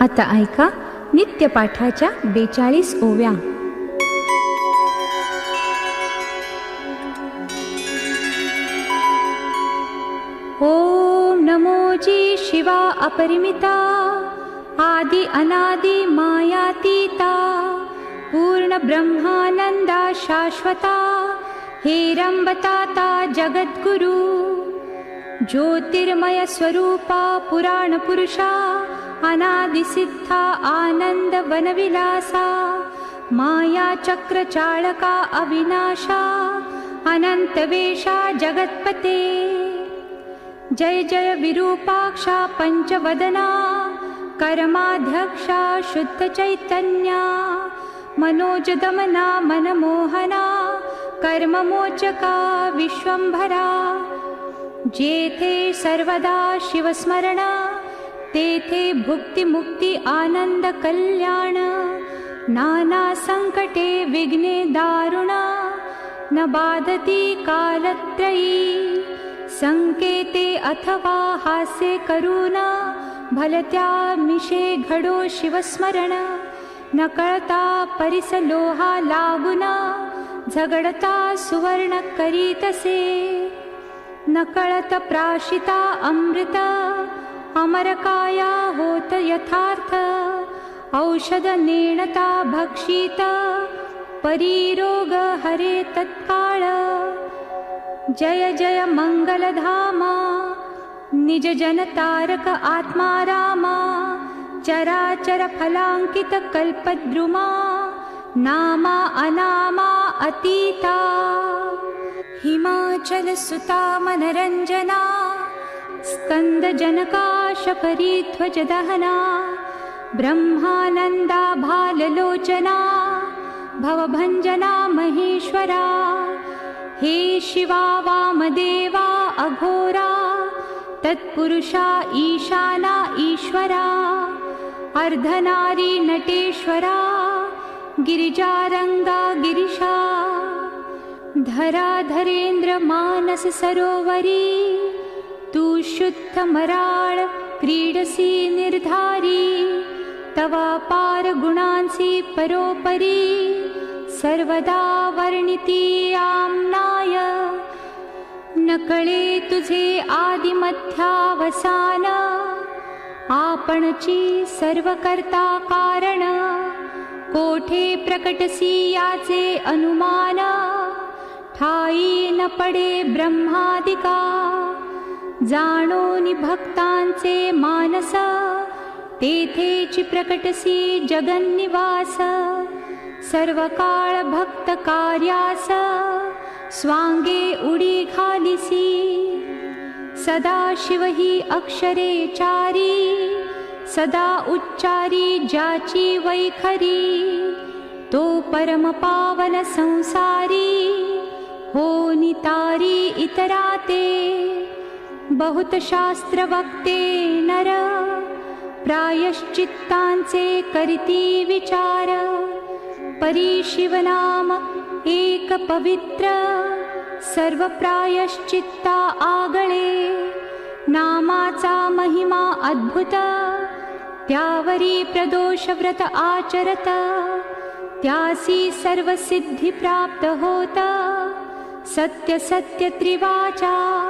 आता ऐका नित्यपाठाच्या 42 ओव्या. ओम नमो जी शिवा अपरिमिता, आदि अनादि मायातीता, पूर्ण ब्रह्मानंदा शाश्वता, हेरंबताता जगद्गुरु, ज्योतिर्मय स्वरूपा पुराण पुरुषा, अनादि सिद्धा आनंद वनविलासा, माया चक्र चालका अविनाशा, अनंत वेशा जगत्पते. जय जय विरूपाक्षा पंचवदना, कर्माध्यक्षा शुद्ध चैतन्या, मनोज दमना मनमोहना, कर्ममोचका विश्वंभरा. जेथे सर्वदा शिवस्मरण, तेथे भुक्ती मुक्ती आनंद कल्याण. नाना संकटे विघ्ने दारुण, न बाधती कालत्रयी. संकेते अथवा हास्ये करुण, भलत्या मिशे घडो शिवस्मरण. न कळता परिसलोहा लागुन, झगडता सुवर्ण करीतसे. न कळत प्राशिता अमृत, अमरकाया होत यथार्थ. औषध नेणता भक्षित, परिरोग हरे तत्काळ. जय जय मंगलधामा, निज जन तारक आत्मा रामा. चराचर फलांकित कल्पद्रुमा, नामा अनामा अतीता. हिमाचल सुता मनरंजना, स्कंद जनका शफरी ध्वज दहना. ब्रह्मानंदा भाललोचना, भवभंजना महेश्वरा. हे शिवा वामदेवा अघोरा, तत्पुरुषा ईशाना ईश्वरा. अर्धनारी नटेश्वरा, गिरिजारंगा गिरिशा. धराधरेंद्र मानस सरोवरी, तू शुद्ध मराळ क्रीडसी निर्धारी. तवा पार गुणांसी परोपरी, सर्वदा वर्णिती आम्नाय. न कळे तुझे आदिमध्यावसान, आपणची सर्व कर्ता कारण. कोठे प्रकटसी याचे अनुमान, ठाई न पडे ब्रह्मादिका. जाणोनि भक्तांचे मानस, तेथेची प्रकटसी जगन्निवास. सर्व काळ भक्त कार्यास, स्वांगे उडी घालिसी. सदा शिव ही अक्षरे चारी, सदा उच्चारी ज्याची वैखरी. तो परम पावन संसारी, हो नितारी इतराते. बहुत शास्त्र वक्ते नर, प्रायश्चित्तांचे करीती विचार. परी शिवनाम एक पवित्र, सर्व प्रायश्चित्ता आगळे. नामाचा महिमा अद्भुत, त्यावरी प्रदोष व्रत आचरत. त्यासी सर्व सिद्धी प्राप्त होत, सत्य सत्य त्रिवाचा.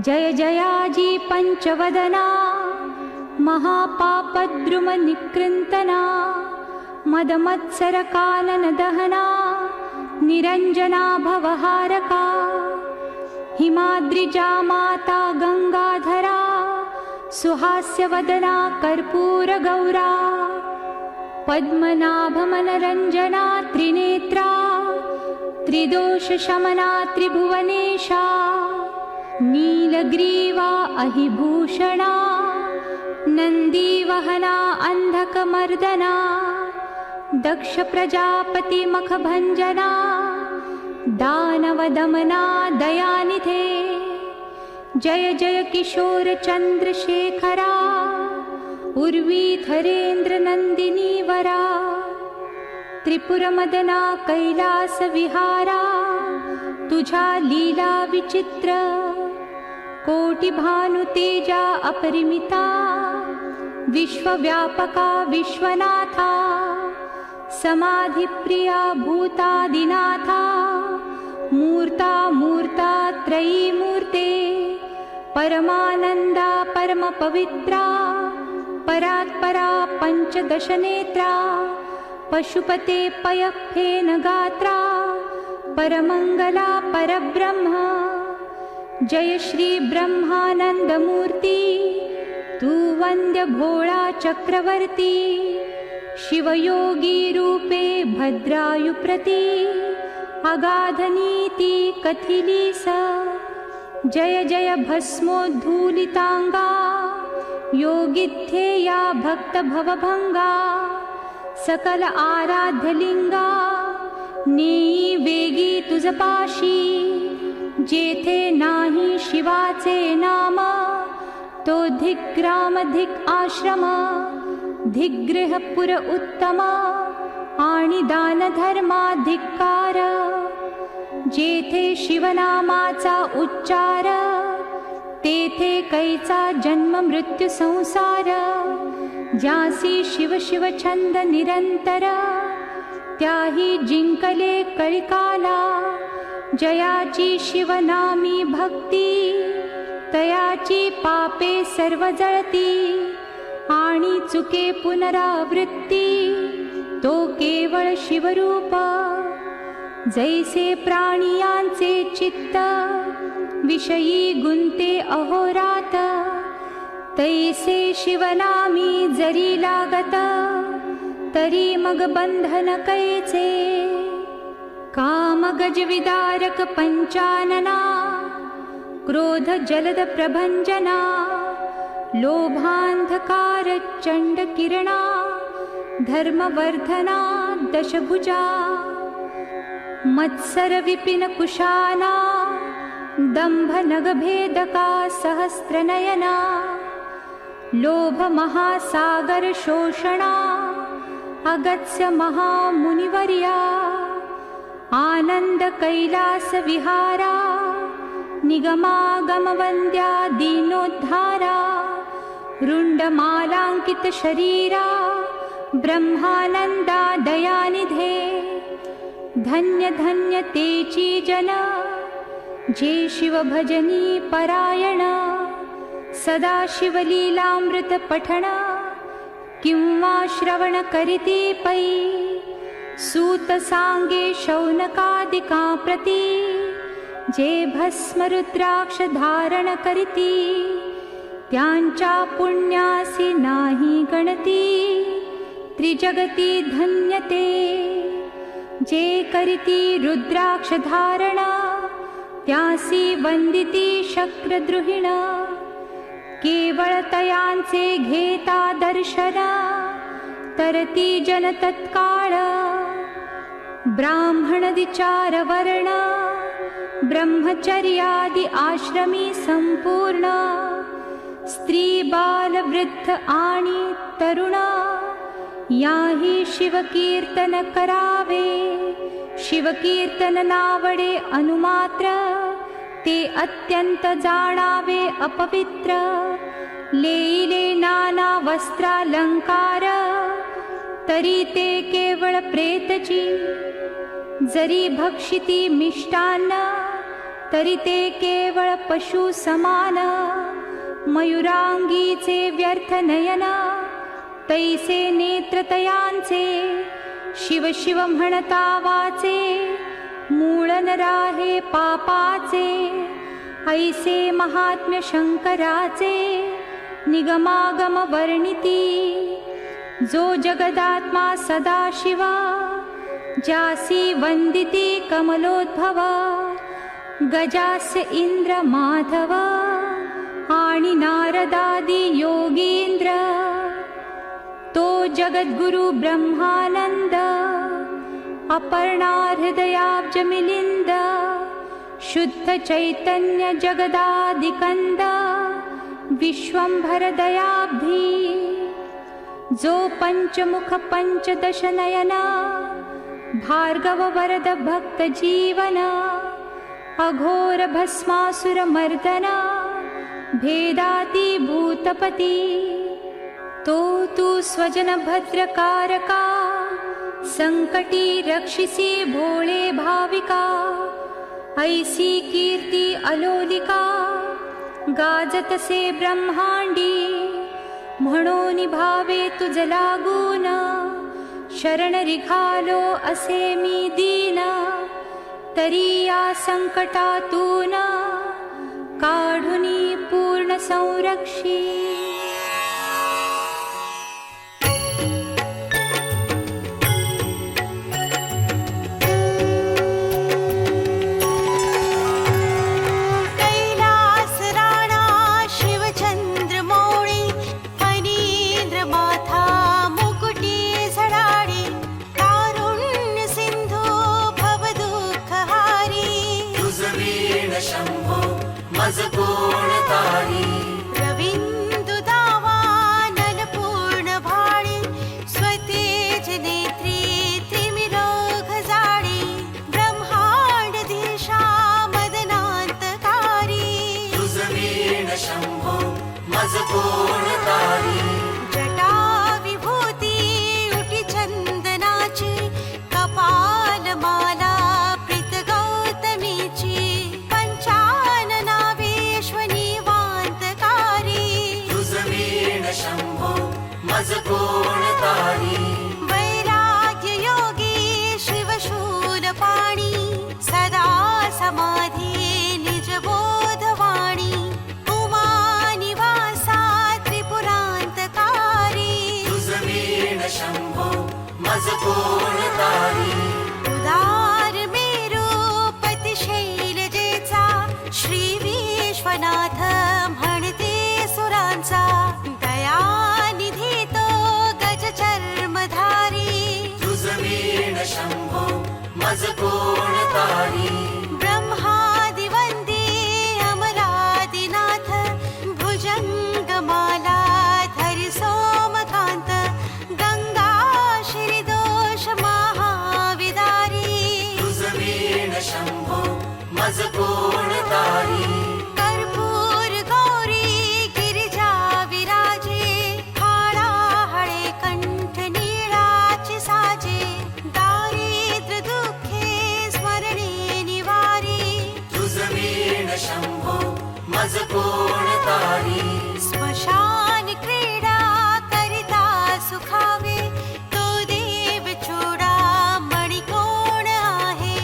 जय जयाजी पंचवदना, महापापद्रुम निकृंतना. मदमत्सर कानन दहना, निरंजना भवहारका. हिमाद्रिजा माता गंगाधरा, सुहास्य वदना कर्पूर गौरा. पद्मनाभ मनरंजना त्रिनेत्रा, त्रिदोष शमना त्रिभुवनेशा. नीलग्रीवा अहिभूषणा, नंदीवहना अंधकमर्दना. दक्ष प्रजापति मखभंजना, दानवदमना दयानिधे. जय जय किशोर चंद्रशेखरा, उर्वीधरेंद्र नंदिनी वरा. त्रिपुरमदना कैलास विहारा, तुझा लीला विचित्र. कोटि भानु तेजा अपरिमिता, विश्वव्यापका विश्वनाथा समाधिप्रिया भूतादिनाथा मूर्ता मूर्ता त्रयीमूर्ते परमानंदा परमपवित्रा परात्परा पंचदशनेत्रा पशुपते पयःफेन गात्रा परमंगला परब्रह्म जय श्री ब्रह्मानंद मूर्ती तू वंद्य भोळा चक्रवर्ती शिवयोगी रूपे भद्रायुप्रती अगाधनीति कथिलीस जय जय भस्मोद्धूलितांगा योगिध्येया भक्त भवभंगा सकल आराध्यलिंगा नेई वेगी तुझपाशी जेथे नाही शिवाचे नाम तो धिग्राम धिक आश्रम धिग्गृहपुर उत्तम आणि दान धर्माधिकार जेथे शिवनामाचा उच्चार तेथे कैचा जन्म मृत्यू संसार ज्यासी शिव शिव छंद निरंतर त्याही जिंकले कळिकाला जयाची शिवनामी भक्ती तयाची पापे सर्व जळती आणि चुके पुनरावृत्ती तो केवळ शिवरूप जैसे प्राणियांचे चित्त विषयी गुंते अहोरात तैसे शिवनामी जरी लागत तरी मग बंधन कैचे काम गजविदारक पंचानना क्रोध जलद प्रभंजना लोभांधकार चंड किरणा धर्मवर्धना दशभुजा मत्सर विपिन कुशाना दंभ नगभेदका सहस्त्रनयना लोभ महासागर शोषणा अगत्य महामुनिवर्या आनंद कैलास विहारा निगमागमवंद्या दीनोद्धारा रुंडमालांकित शरीरा ब्रह्मानंदा दयानिधे धन्य धन्य तेची जन जे शिव भजनी परायण सदा शिवलीलामृत पठण किंवा श्रवण करीती पै सूत सांगे शौनकादिका प्रती जे भस्म रुद्राक्ष धारण करीती त्यांच्या पुण्यासी नाही गणती त्रिजगती धन्यते जे करीती रुद्राक्ष धारण त्यासी वंदिती शक्रद्रुहिण केवळ तयांचे घेता दर्शन तरती जन तत्काळ ब्राह्मण दिचार वर्ण ब्रह्मचर्यादि आश्रमी संपूर्ण स्त्री बाल वृद्ध आणि तरुण याही शिवकीर्तन करावे शिवकीर्तन नावडे अनुमात्र ते अत्यंत जाणावे अपवित्र लेईले नाना वस्त्रालंकार तरी ते केवळ प्रेतची जरी भक्षिती मिष्टान्न तरी ते केवळ पशु समान मयुरांगीचे व्यर्थ नयन तैसे नेत्रतयांचे शिव शिव म्हणता वाचे मूळ नराहे पापाचे ऐसे महात्म्य शंकराचे निगमागम वर्णिती जो जगदात्मा सदाशिवा ज्यासी वंदिती कमलोद्भव गजास्य इंद्र माधव आणि नारदादी योगींद्र तो जगद्गुरु ब्रह्मानंद अपर्णा हृदयाब्ज मिलिंद शुद्ध चैतन्य जगदादिकंद विश्वंभर दयाब्धी जो पंचमुख पंचदश नयना भार्गव वरद भक्त जीवन अघोर भस्मासुर मर्दना भेदाती भूतपती तो तू स्वजन भद्रकारका, संकटी रक्षिसी भोळे भाविका. ऐसी कीर्ती अलोलिका, गाजतसे ब्रह्मांडी. म्हणून भावे तुझ लागून, शरण रिघालो असे मी दीन. तरी या संकटातून, काढुनी पूर्ण संरक्षी. शंभो मज कोण तारी. रविंदु दावा नलपूर्ण भाळी, स्वतेज नेत्री त्रिमिरोघ जाळी. ब्रह्मांड दिशा मदनांतकारी, तुझ वीण शंभो मज कोण तारी. जटा विभूती उटी चंदनाची, कपाल माला प्रीत गौतमीची. शंभो मज कोण तारी. वैराग्य योगी शिवशूलपाणी, सदा समाधी निज बोधवाणी. उमा निवासा त्रिपुरांतकारी, तुझ वीण शंभो मज कोण तारी. उदार मेरूपती शैलजेचा, श्री विश्वनाथ म्हणते सुरांचा. दयानिधी तो गज चर्मधारी, तुझ वीण शंभो मज कोण तारी. ब्रह्मादिवंदी अमरादिनाथ, भुजंगमाला धरि सोमकांत. गंगा श्रीदोष महाविदारी, तुझ वीण शंभो मज कोण तारी. कर्पूर गौरी गिरिजा विराजे, हाडाहळे कंठ नीळाची साजे. दारिद्र्य दुःखे स्मरणे निवारी, तुझ वीण शंभो मज कोण तारी. स्मशान क्रीडा करिता सुखावे, तो देव चूडा मणी कोण आहे.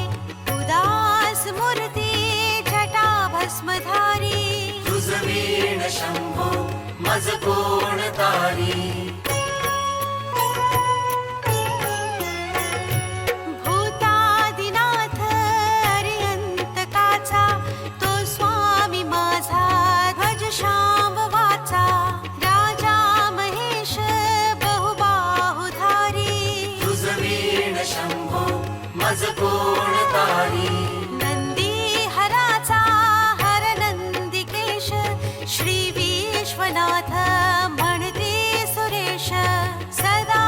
उदास मूर्ती जटा भस्मधारी, तुझ वीण शंभो मज कोण तारी. भूतादिनाथ अर्यंतकाचा, तो स्वामी माझा ध्वज शांभवाचा. राजा महेश बहुबाहुधारी, तुझ वीण शंभो मज कोण तारी. नंदी हराचा हर नंदिकेश, श्री विश्वनाथ म्हणते सुरेश. सदा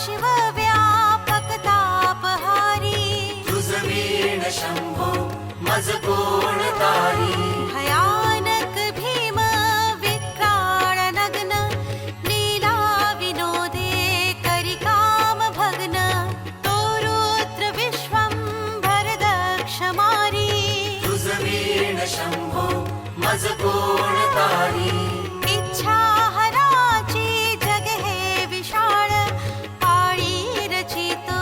शिव व्यापक तापहारी, तुझ वीण शंभो मज कोण तारी. भयानक भीम विक्राळ नग्न, लीला विनोदे करी काम भग्न. तो रुद्र विश्वंभर दक्ष मारी, तुझ वीण शंभो मज कोण तारी. इच्छा हराची जग हे विशाळ, पाळी रचितो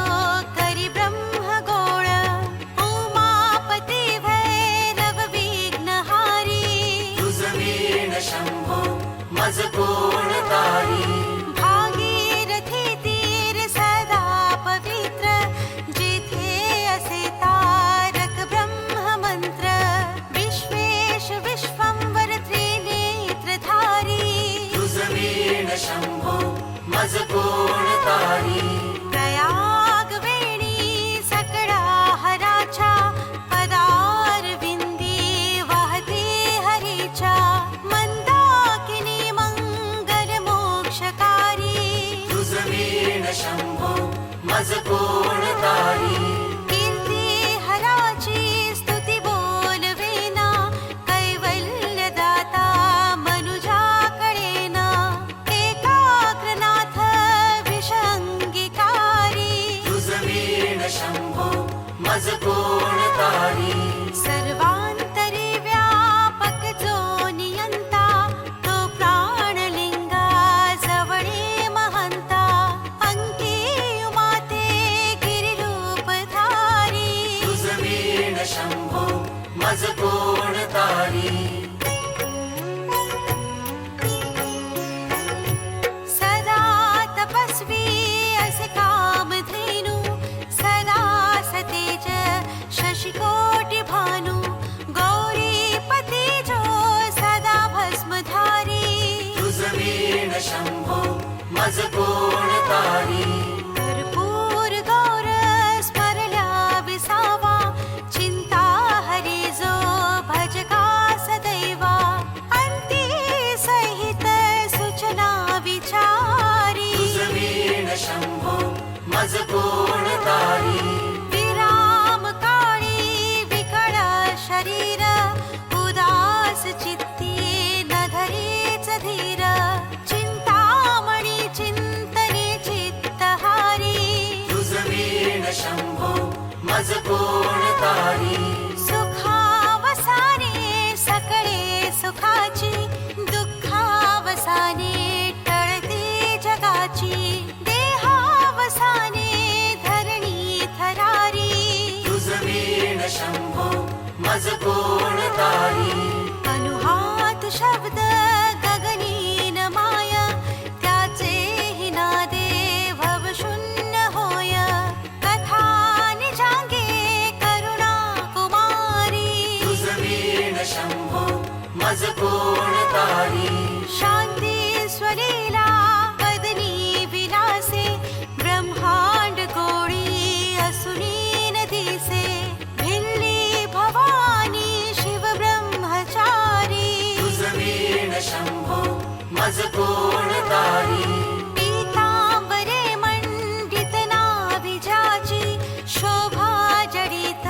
करी ब्रह्मगोळ. उमापती भैरव विघ्नहारी, तुझ वीण शंभो मज कोण तारी. भागीरथी तीर सदा पवित्र, जिथे असे तारक ब्रह्ममंत्र. विश्वेश विश्वंभर कोण तारी सर्वांतरी व्यापक जो नियंता तो प्राणलिंगा जवळे महंता अंकी उमाते गिरिरूपधारी तुझ वीण शंभो मज कोण तारी सदा तपस्वी असे कामधेनु सदा सतेज शशिकोटि भानु गौरीपती जो सदा भस्मधारी तुझ वीण शंभो मज कोण तारी कर्पूर गौर स्मरल्या विसावा चिंता हरी जो भजका सदैवा अंती सहित सूचना विचारी तुझ वीण शंभो मज कोण तारी विराम काळी विकळ शरीर उदास चित्ती न धरीच धीर चिंतामणी चिंतने चित्तहारी तुझ वीण शंभो मज कोण तारी सुखावसाने सकळे सुखाची दुःखावसाने टळते जगाची देहावसाने धरणी थरारी तुझ वीण शंभो मज कोण तारी अनुहात शब्द गगनीन माय त्याचे हिनादे भवशून्य होय कथा निजांगे करुणा कुमारी तुझ वीण शंभो मज कोण तारी शांती स्वलीला वदनी विलासे ब्रह्मांड कोळी असुनीन दिसे भिल्ली भवानी शिव ब्रह्मचारी तुझ वीण शंभो मज कोण तारी पीतांबरे मंडित नाभिजाची शोभा जडित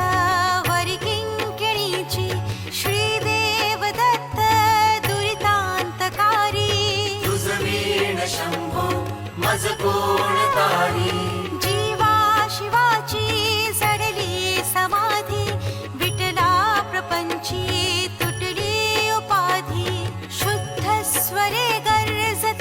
वरी किंकिणीची श्रीदेव दत्त दुरितांतकारी तुझ वीण शंभो मज कोण तारी जीवा शिवाची जडली समाधी विटला प्रपंची तुटली उपाधी शुद्ध स्वरे गर्जत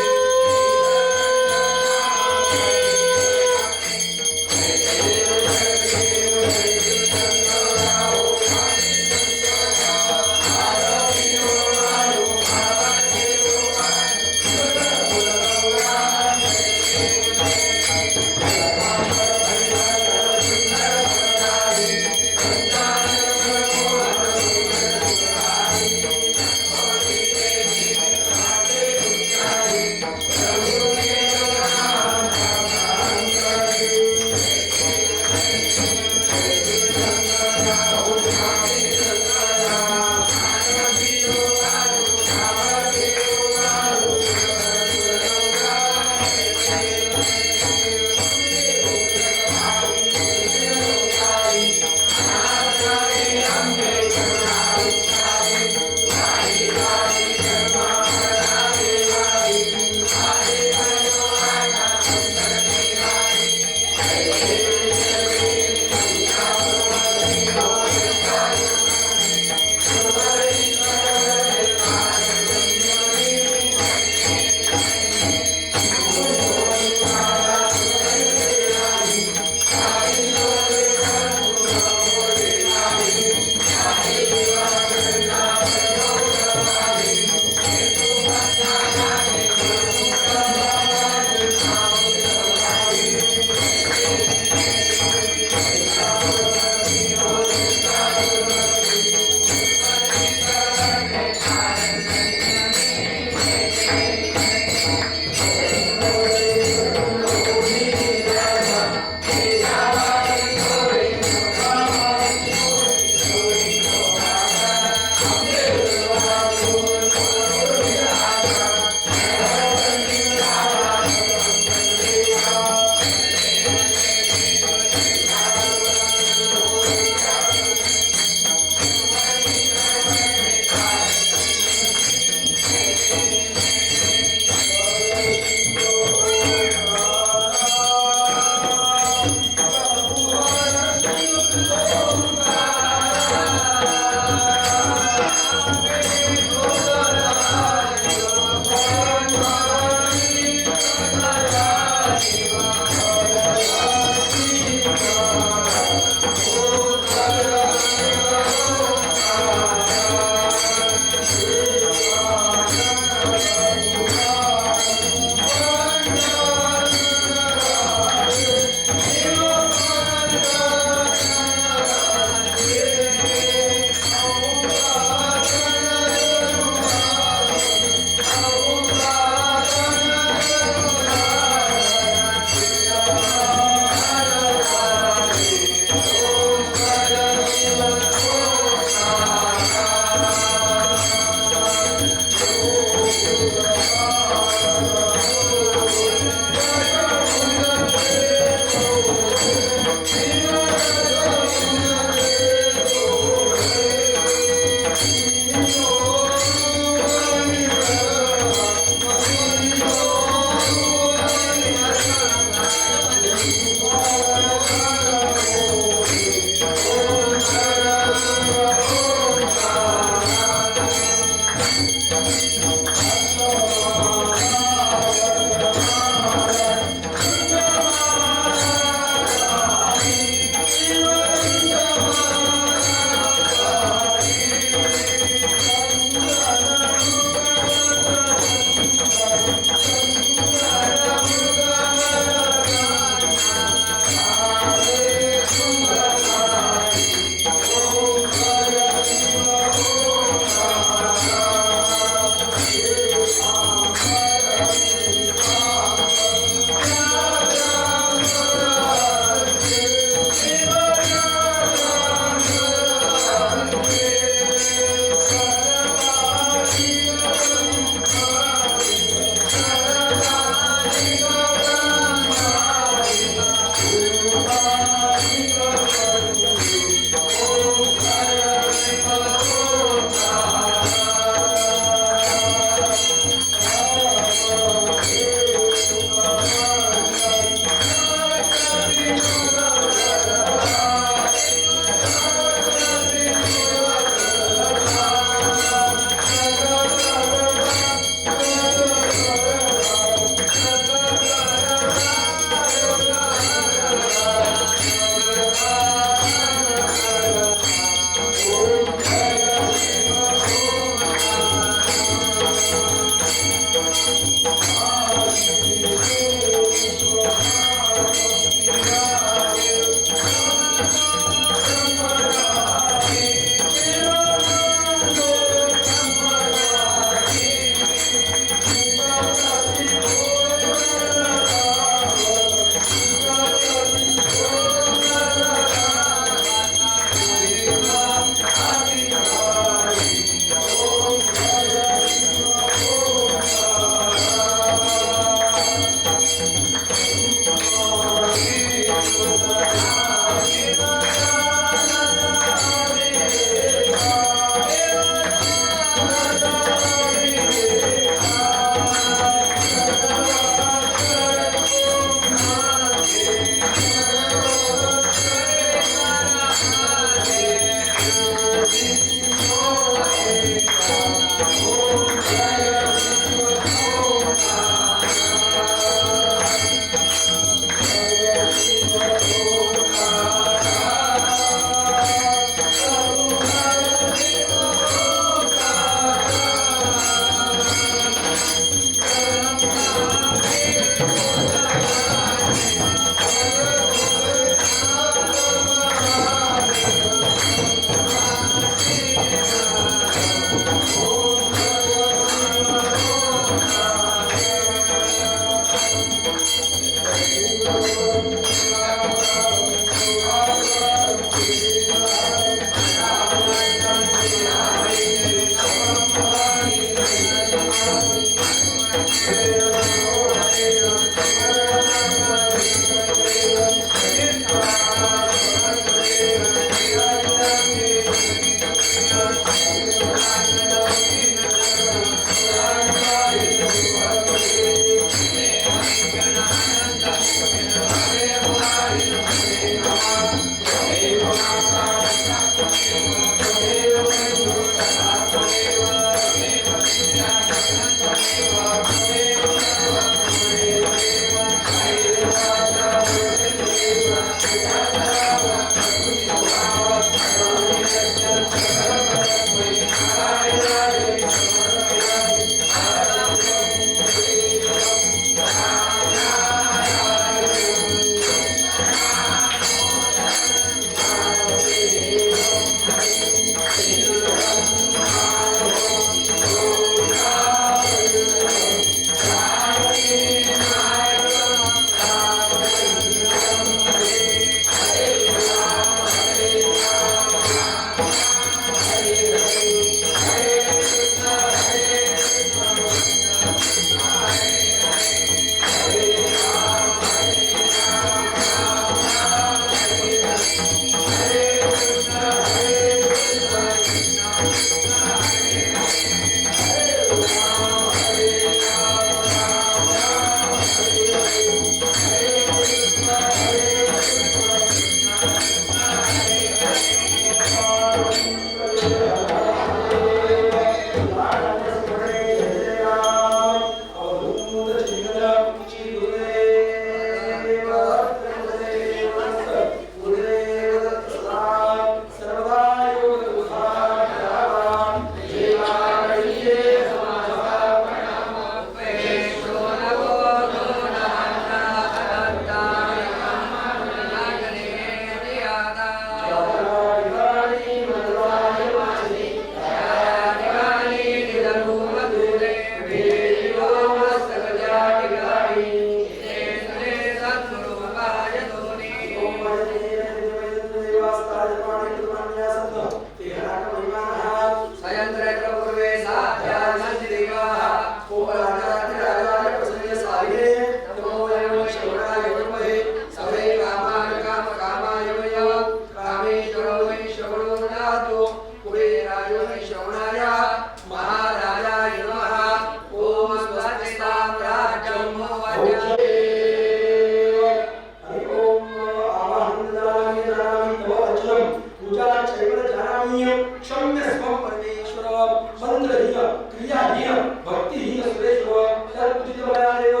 मंत्रहीन क्रियाहीन भक्तिहीन सुरेश्व तत्पुजित बलादेव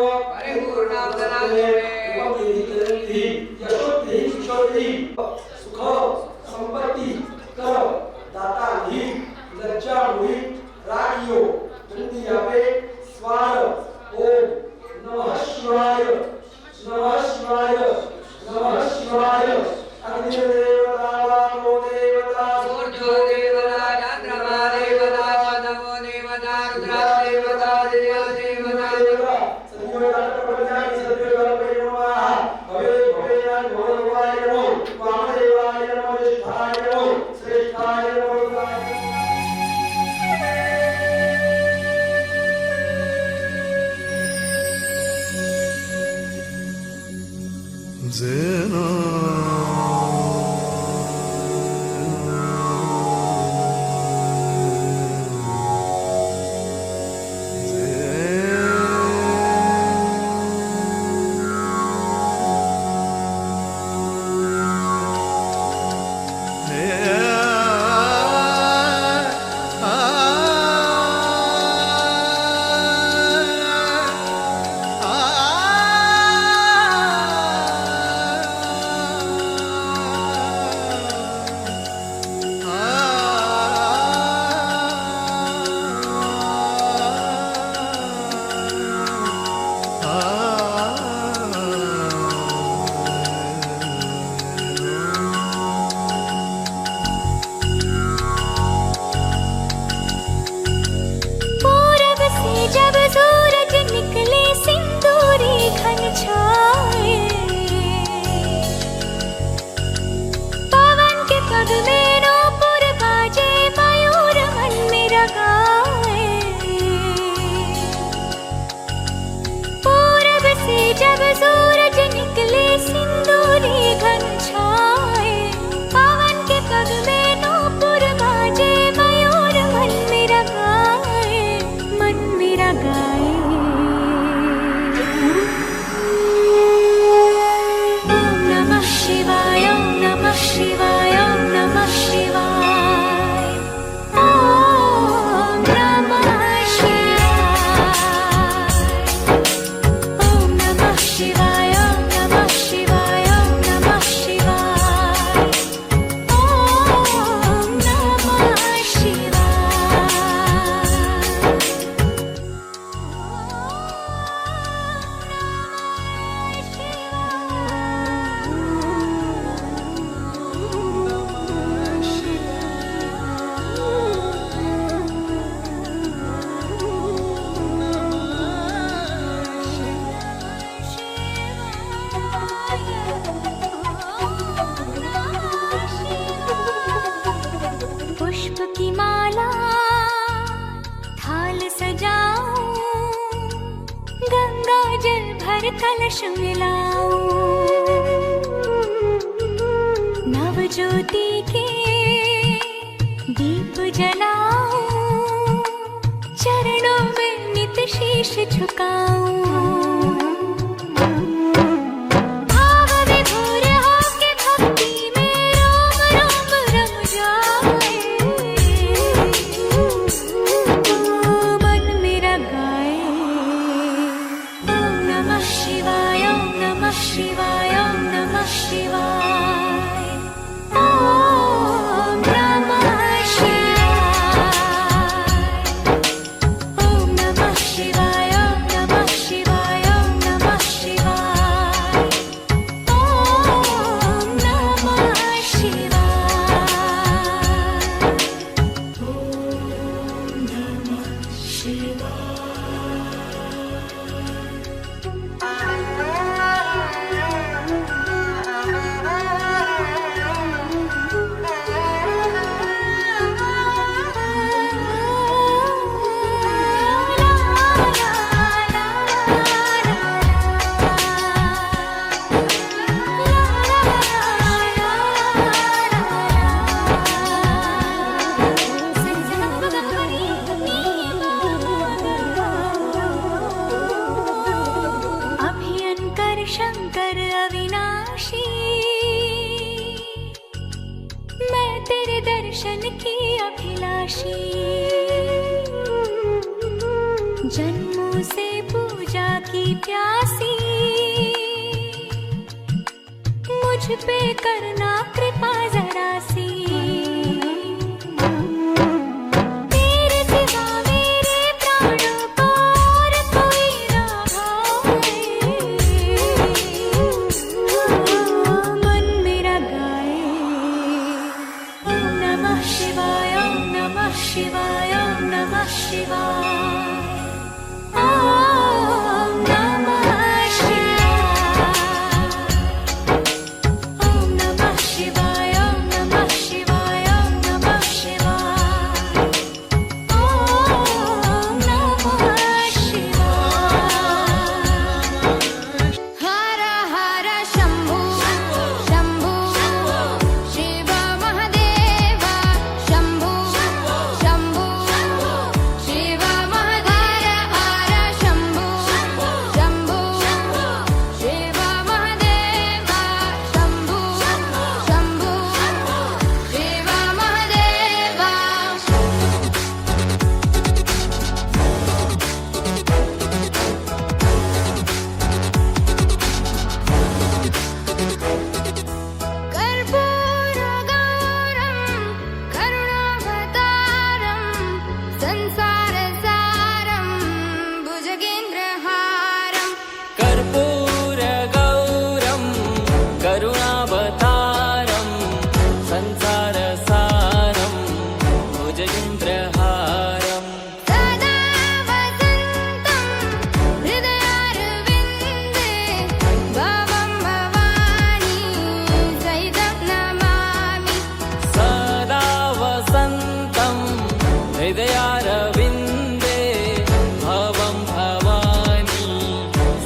यशोदेहि किशोरेहि सुख संपत्ति कर दाता ही लज्जा हुई राखियो जल्दी आवे स्वार ओम नमः शिवाय नमः शिवाय नमः शिवाय अग्निदेवता वामो देवता सूर्यो देवता चंद्रमा देवता पदमो देवता रुद्रा देवता दिव्य देवता सद्योगा प्रभुयानि सद्योगा नमः भवे भवेयान भगवाय नमो वामदेवाय नमो विष्ठाय नमो श्रेष्ठाय नमो Zena पूरब से जब सूरज निकले सिंदूरी घन छाए, पवन के पग में नूपुर बाजे मयूर मन मेरा गाए। पूरब से जब सूरज निकले सिंदूरी घन छाए, पवन के पग में नूपुर बाजे मयूर मन मेरा गाए, मन मेरा गाए। ओम नमः शिवाय ओम नमः शिवाय ओम नमः शिवाय ओम नमः शिवाय ओम नमः शिवाय ओम नमः शिवाय ओम नमः शिवाय ओम नमः पुष्प की माला थाल सजाऊं, गंगा जल भर कलश मिलाऊं, नव ज्योति के दीप जलाऊं, चरणों में नित शीश झुकाऊं। भाव विभोर होके भक्ति में रोम रोम रम जाए, मन मेरा गाए। ओम नमः शिवाय ओम नमः शिवाय ओम नमः शिवाय ओम नमः शिवाय ओम नमः शिवाय ओम नमः शिवाय ओम नमः शिवाय ओम नमः शंकर अविनाशी, मैं तेरे दर्शन की अभिलाषी। जन्मों से पूजा की प्यासी मुझ पे करना कृपा जरा सी तेरे सिवा मेरे प्राणों को और कोई ना भाए मन मेरा गाए ओम नमः शिवाय ओम नमः शिवाय ओम नमः शिवाय ओम नमः शिवाय ओम नमः शिवाय ओम नमः शिवाय ओम नमः शिवाय ओम नमः शिवाय हर हर शंभो शंभो शिव महादेव शंभो शंभो शिव महादेव हर शंभो शंभो शिव महादेव शंभो शंभो शिव महादेव कर्पूरगौरं करुणावतारं संसारसारं भुजगेन्द्रहारं कर्पूरगौरं करुणावतारं संसारसारं भुजगेन्द्रहारं सदा वसन्तं हृदयारविन्दे भवं भवानी सहितं नमामि सदा वसन्तं हृदयारविन्दे भवं भवानी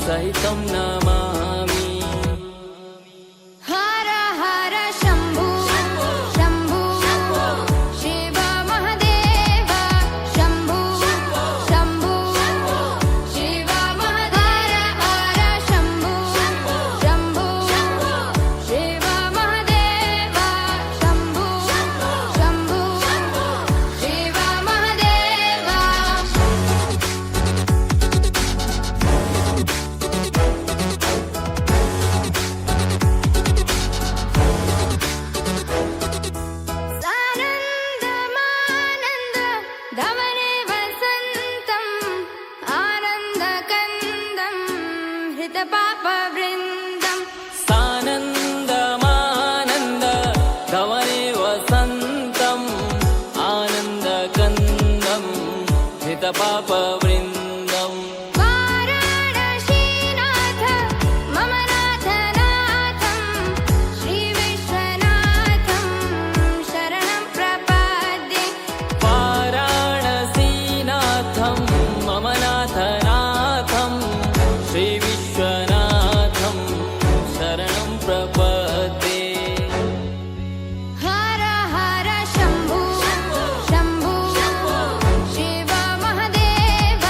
सहितं नमामि हर हर शंभो शंभो शिव महादेव शंभो शंभो शिव महादेव हर शंभो शंभो शिव महादेव शंभो शंभो शिव महादेव सानन्दमानन्द धवने वसन्तम् आनन्दकन्दं हृतपापवृन्दम् सानन्दमानन्द धवने वसन्तम् आनन्दकन्दं हितपापवृन्दम् वाराणसीनाथ मम नाथनाथं श्रीविश्वनाथं शरणं प्रपद्ये वाराणसीनाथं मम नाथनाथं श्रीविश्वनाथं शरणं प्रपद्ये हर हर शंभो शंभो शिव महादेव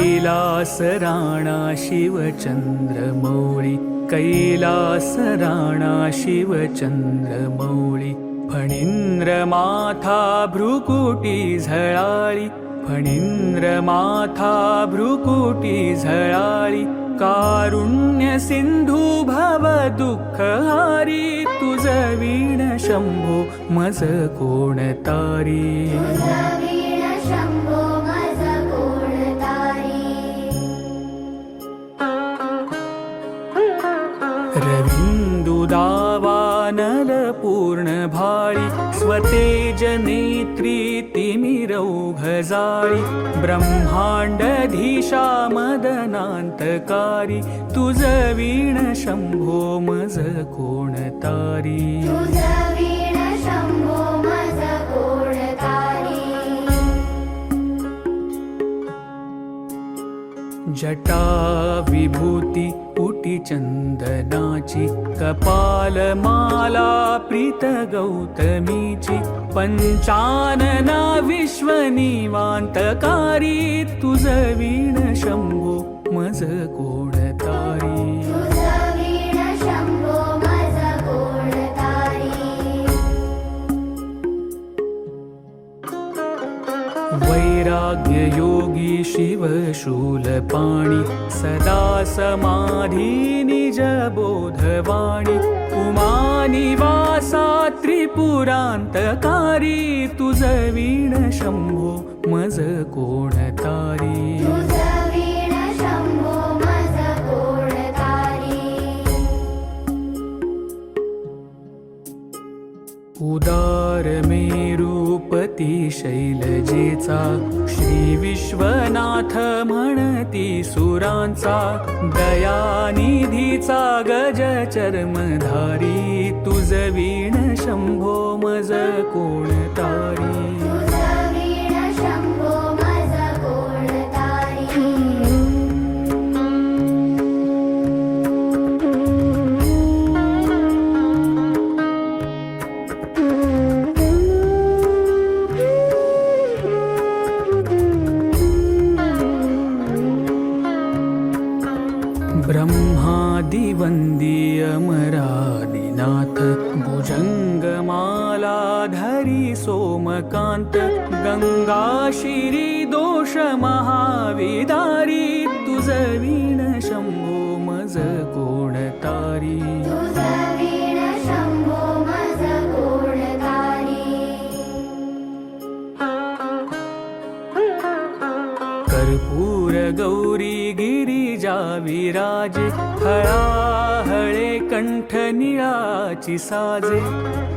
कैलास राणा शिवचंद्रमौळी कैलास राणा शिवचंद्रमौळी फणींद्र माथा भ्रुकुटी झळाळी फणींद्र माथा भ्रुकुटी झळाळी कारुण्य सिंधू भव दुःखहारी तुझ वीण शंभो मज कोण तारी शंभो मज कोण तारी रविंदु दावानल पूर्ण भाळी स्वतेज नेत्री तिमिरौघजाळी ब्रह्मांडधीशा मदनांतकारी तुझ वीण शंभो मज कोण तारी वीण शंभो मज कोण तारी जटा विभूती पुटी चंदनाची कपाल माला प्रीत गौतमीची पंचानना विश्वनिवांतकारी तुझ वीण शंभो मज कोण तारी वीण शंभो मज कोण तारी वैराग्य योगी शिव शूलपाणी सदा समाधी निज बोधवाणी उमानिवासा त्रिपुरांतकारी तुझ वीण शंभो मज कोण तारी वीण शंभो मज कोण तारी उदार मेरूपती शैलजेचा श्री विश्वनाथ म्हणती सुरांचा दयानिधीचा गज चर्मधारी तुझ वीण शंभो मज कोण तारी वीण शंभो मज कोण तारी ब्रह्मादिवंदी अमरादिनाथ भुजंगमालाधरी सोमकांत गंगा शिरी दोष महाविदारी तुझ वीण शंभो मज कोण तारी वीण शंभो मज कोण तारी कर्पूर गौरी गिरिजा विराजे हळाहळे कंठ निळाची साजे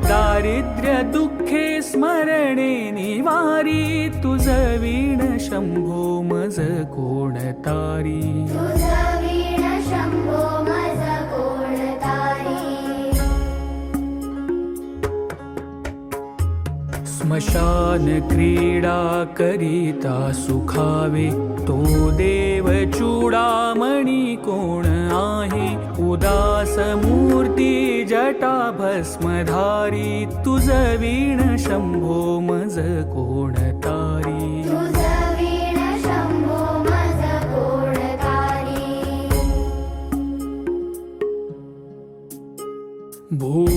दारिद्र्य दुःखे स्मरणे निवारी तुझ वीण शंभो मज कोण तारी वीण शंभो मज कोण तारी स्मशान क्रीडा करिता सुखावे तो देव चूडामणी कोण आहे उदास मूर्ती जटा भस्मधारी तुझ वीण शंभो मज कोण तारी वीण शंभो मज कोण तारी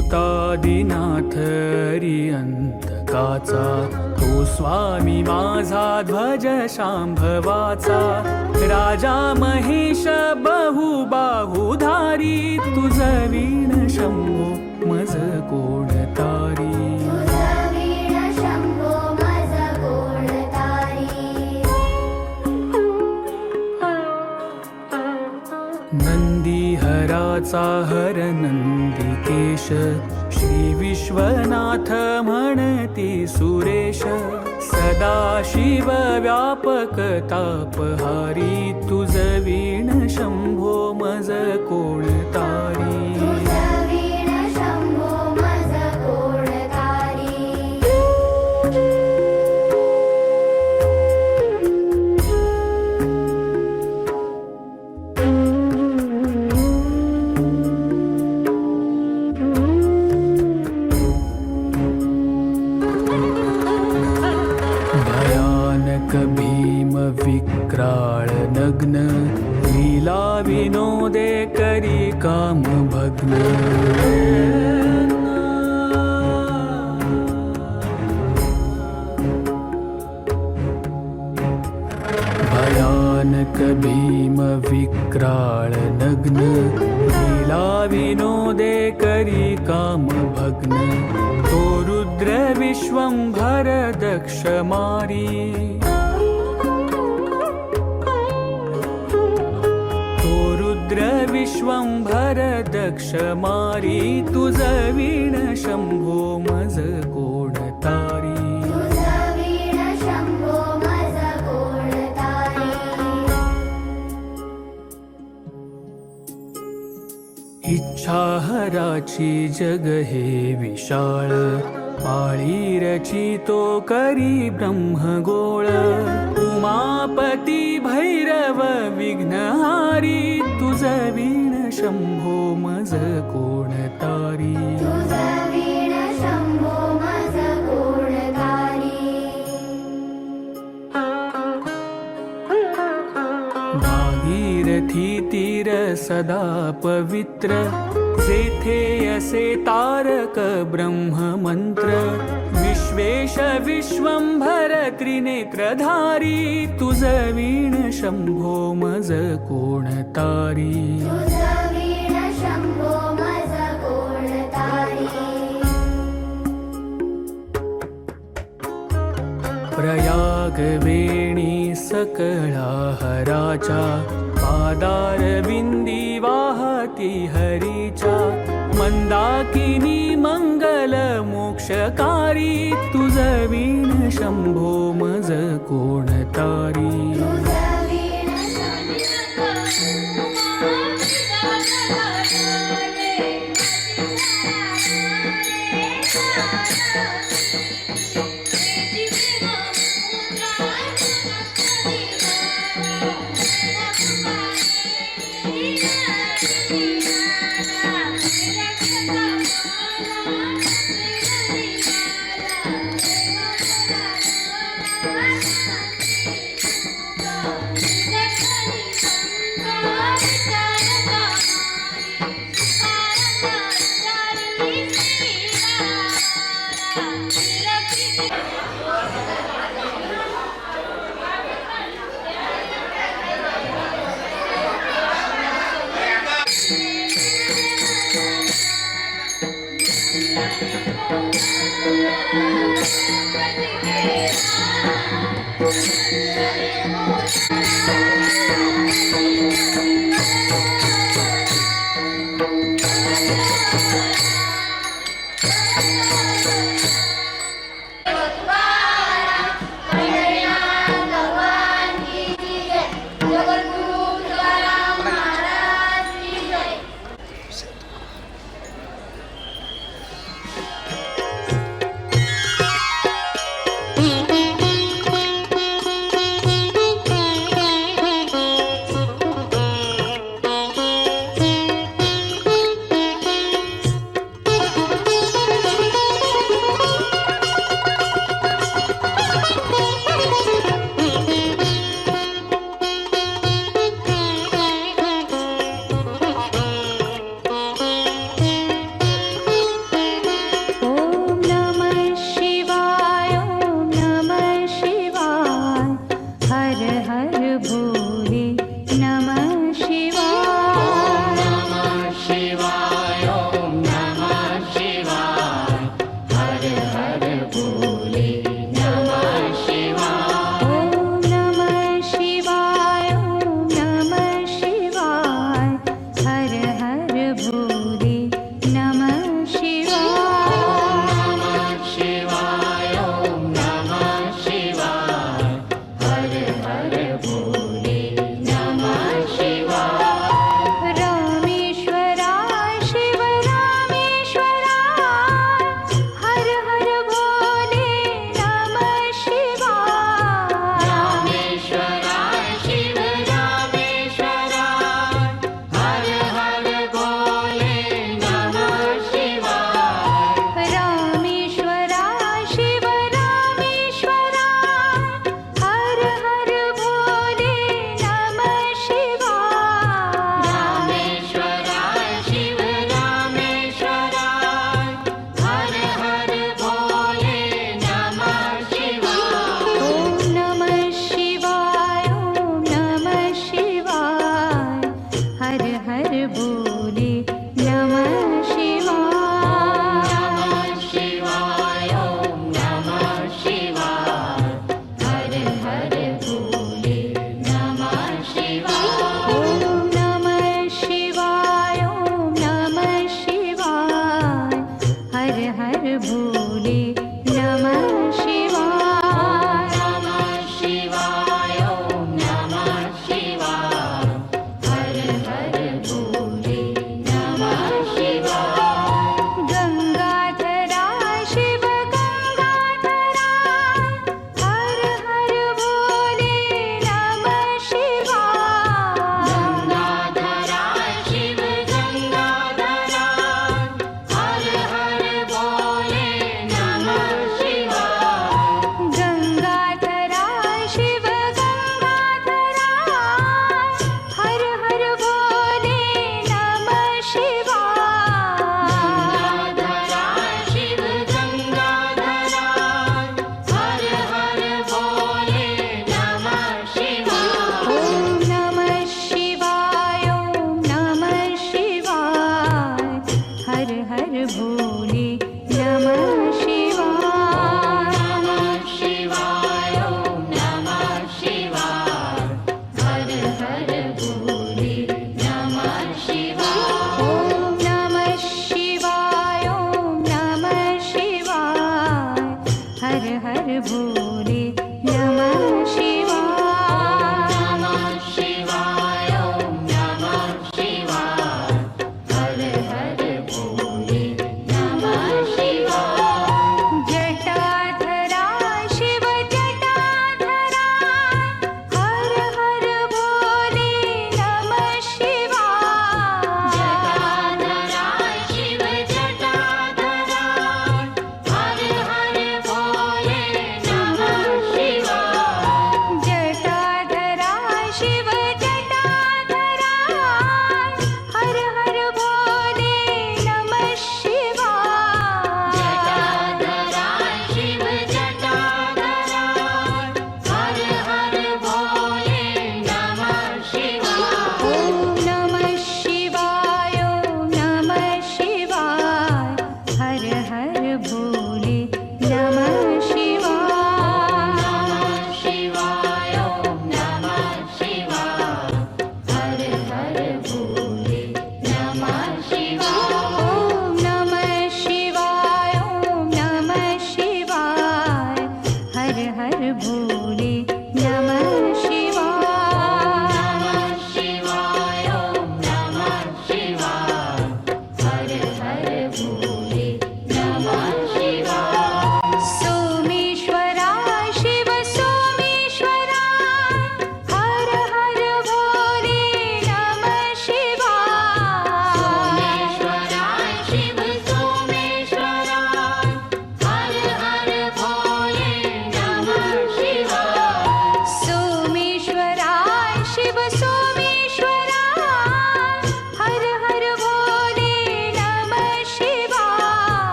भूतादिनाथ अरियंतकाचा तो स्वामी माझा ध्वज शांभवाचा राजा महेश बहुबाहुधारी तुझ वीण शंभो मज कोण तारी वीण शंभो मज कोण तारी नंदीहराचा हर नंदिकेश श्री विश्वनाथ म्हणती सुरेश सदा शिव व्यापक तापहारी तुझ वीण शंभो मज कोण तारी वीण शंभो मज कोण तारी भयानक भीम विक्राळ नग्न लीला विनोदे करी काम भग्न भयानक भीम विक्राळ नग्न लीला विनोदे करी काम भग्न तो रुद्र विश्वंभर दक्ष मारी तो रुद्र विश्वंभर दक्ष मारी तुझ वीण शंभो मज कोण तारी इच्छाहराची जग हे विशाळ पाळी रचितो करी ब्रह्मगोळ उमापती भैरव विघ्नहारी तुझ वीण शंभो मज कोण तारी भागीरथी तीर सदा पवित्र जेथे असे तारक ब्रह्ममंत्र विश्वेश विश्वंभर त्रिनेत्रधारी तुझ वीण शंभो मज कोण तारी प्रयाग वेणी सकळा हराचा पादार बिंदी वाहती हरीचा मंदाकिनी मंगल मोक्षकारी तुझ वीण शंभो मज कोण तारी